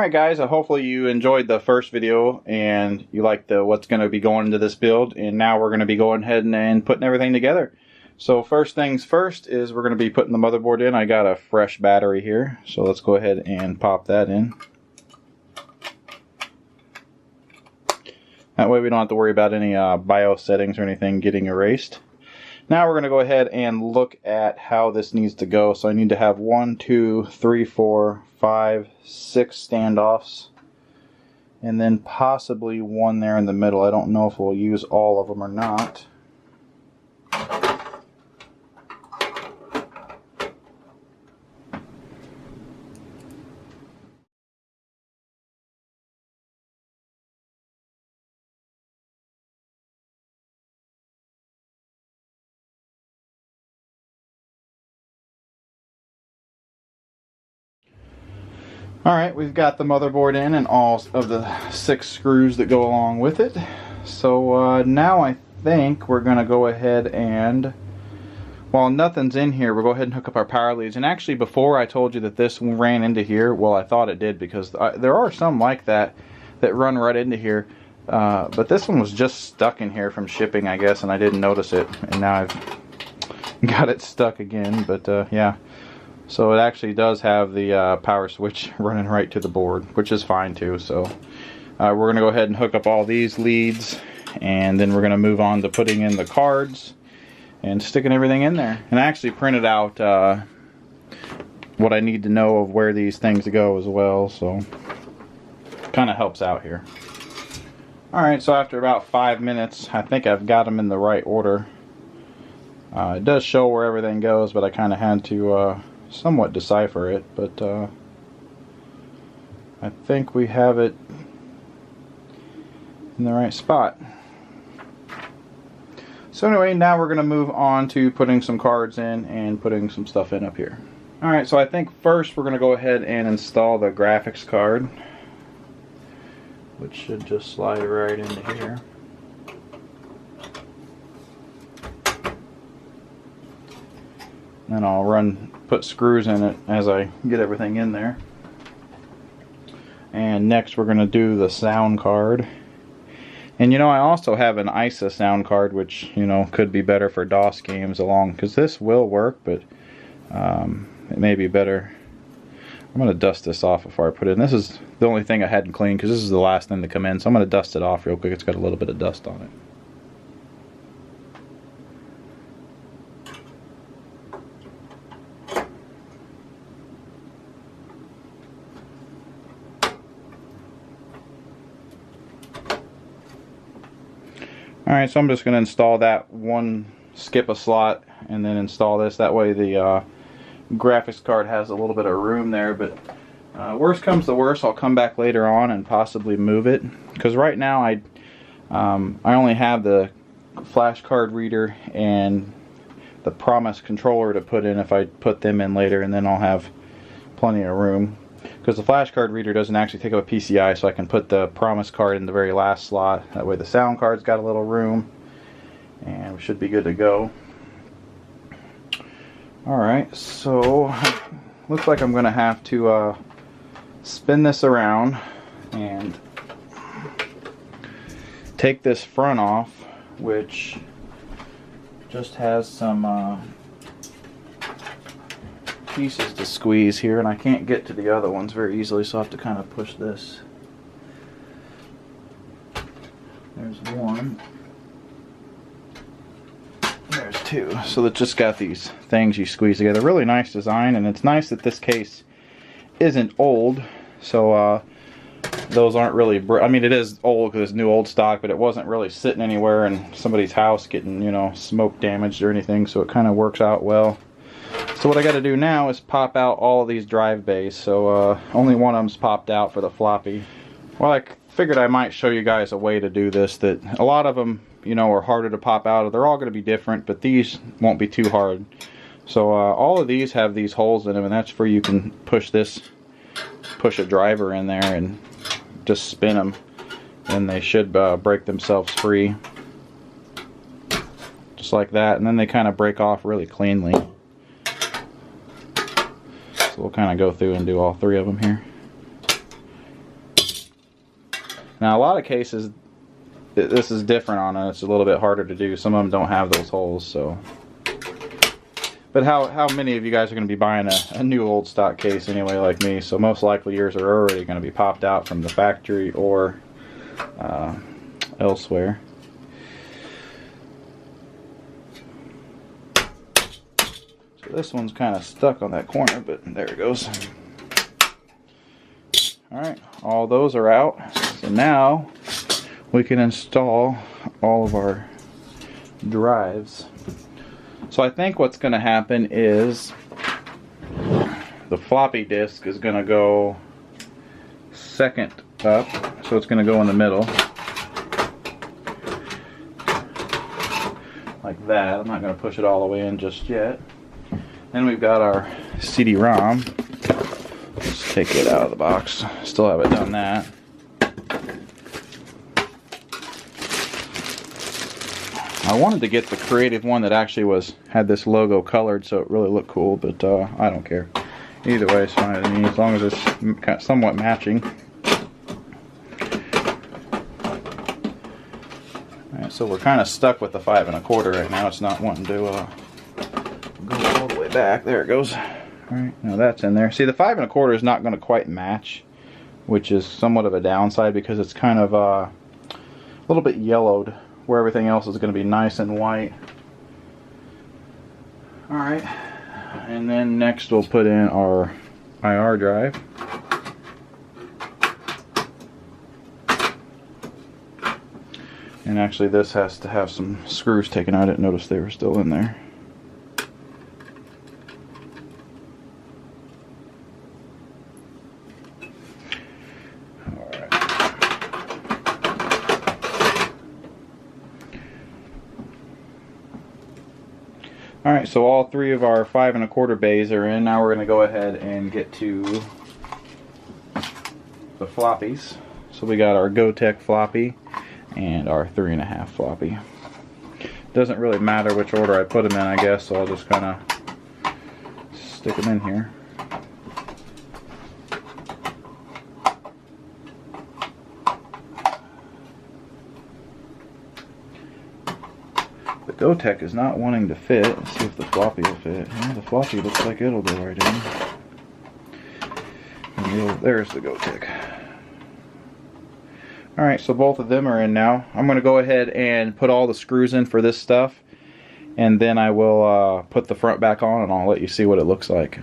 Alright guys, hopefully you enjoyed the first video and you like what's going to be going into this build, and now we're going to be going ahead and putting everything together. So first things first is we're going to be putting the motherboard in. I got a fresh battery here, so let's go ahead and pop that in. That way we don't have to worry about any BIOS settings or anything getting erased. Now we're going to go ahead and look at how this needs to go. So I need to have 1, 2, 3, 4, 5, 6 standoffs, and then possibly one there in the middle. I don't know if we'll use all of them or not. Alright, we've got the motherboard in and all of the 6 screws that go along with it. So now I think we're going to go ahead and, while nothing's in here, we'll go ahead and hook up our power leads. And actually, before I told you that this ran into here, well, I thought it did, because there are some like that run right into here. But this one was just stuck in here from shipping, I guess, and I didn't notice it. And now I've got it stuck again, but yeah. So it actually does have the power switch running right to the board, which is fine too. So we're going to go ahead and hook up all these leads, and then we're going to move on to putting in the cards and sticking everything in there. And I actually printed out what I need to know of where these things go as well, so kind of helps out here. Alright, so after about 5 minutes, I think I've got them in the right order. It does show where everything goes, but I kind of had to somewhat decipher it, but I think we have it in the right spot. So anyway, now we're going to move on to putting some cards in and putting some stuff in up here. Alright, so I think first we're going to go ahead and install the graphics card, which should just slide right into here. Then I'll put screws in it as I get everything in there. And next we're going to do the sound card. And you know, I also have an ISA sound card, which, you know, could be better for DOS games along, because this will work, but it may be better. I'm going to dust this off before I put it in. This is the only thing I hadn't cleaned, because this is the last thing to come in, so I'm going to dust it off real quick. It's got a little bit of dust on it. Alright, so I'm just going to install that one, skip a slot, and then install this. That way the graphics card has a little bit of room there, but worst comes to worst, I'll come back later on and possibly move it. Because right now I only have the flash card reader and the Promise controller to put in if I put them in later, and then I'll have plenty of room. Because the flash card reader doesn't actually take up a PCI, so I can put the Promise card in the very last slot. That way the sound card's got a little room, and we should be good to go. Alright, so looks like I'm going to have to spin this around and take this front off, which just has some pieces to squeeze here, and I can't get to the other ones very easily, so I have to kind of push this. There's one. There's two. So it's just got these things you squeeze together. Really nice design, and it's nice that this case isn't old, so those aren't really, I mean, it is old because it's new old stock, but it wasn't really sitting anywhere in somebody's house getting, you know, smoke damaged or anything, so it kind of works out well. So what I got to do now is pop out all of these drive bays. So only one of them's popped out for the floppy. Well, I figured I might show you guys a way to do this, that a lot of them, you know, are harder to pop out. They're all going to be different, but these won't be too hard. So all of these have these holes in them, and that's where you can push a driver in there and just spin them, and they should break themselves free. Just like that, and then they kind of break off really cleanly. So we'll kind of go through and do all 3 of them here. Now a lot of cases this is different on it. It's a little bit harder to do. Some of them don't have those holes, so. But how many of you guys are going to be buying a new old stock case anyway, like me? So most likely yours are already going to be popped out from the factory or elsewhere. So this one's kind of stuck on that corner, but there it goes. Alright, all those are out. So now we can install all of our drives. So I think what's going to happen is the floppy disk is going to go second up, so it's going to go in the middle like that. I'm not going to push it all the way in just yet. Then we've got our CD-ROM. Let's take it out of the box. Still haven't done that. I wanted to get the creative one that actually had this logo colored so it really looked cool, but I don't care. Either way it's fine to me, as long as it's somewhat matching. Alright, so we're kind of stuck with the 5 1/4 right now. It's not wanting to go all the way back. There it goes. Alright, now that's in there. See, the 5 1/4 is not going to quite match, which is somewhat of a downside because it's kind of a little bit yellowed, where everything else is going to be nice and white. Alright, and then next we'll put in our IR drive. And actually this has to have some screws taken out. I didn't notice they were still in there. Alright, so all 3 of our 5 1/4 bays are in. Now we're going to go ahead and get to the floppies. So we got our Gotek floppy and our 3 1/2 floppy. Doesn't really matter which order I put them in, I guess, so I'll just kind of stick them in here. The Gotek is not wanting to fit. Let's see if the floppy will fit. Yeah, the floppy looks like it'll go right in. And there's the Gotek. Alright, so both of them are in now. I'm going to go ahead and put all the screws in for this stuff, and then I will put the front back on and I'll let you see what it looks like.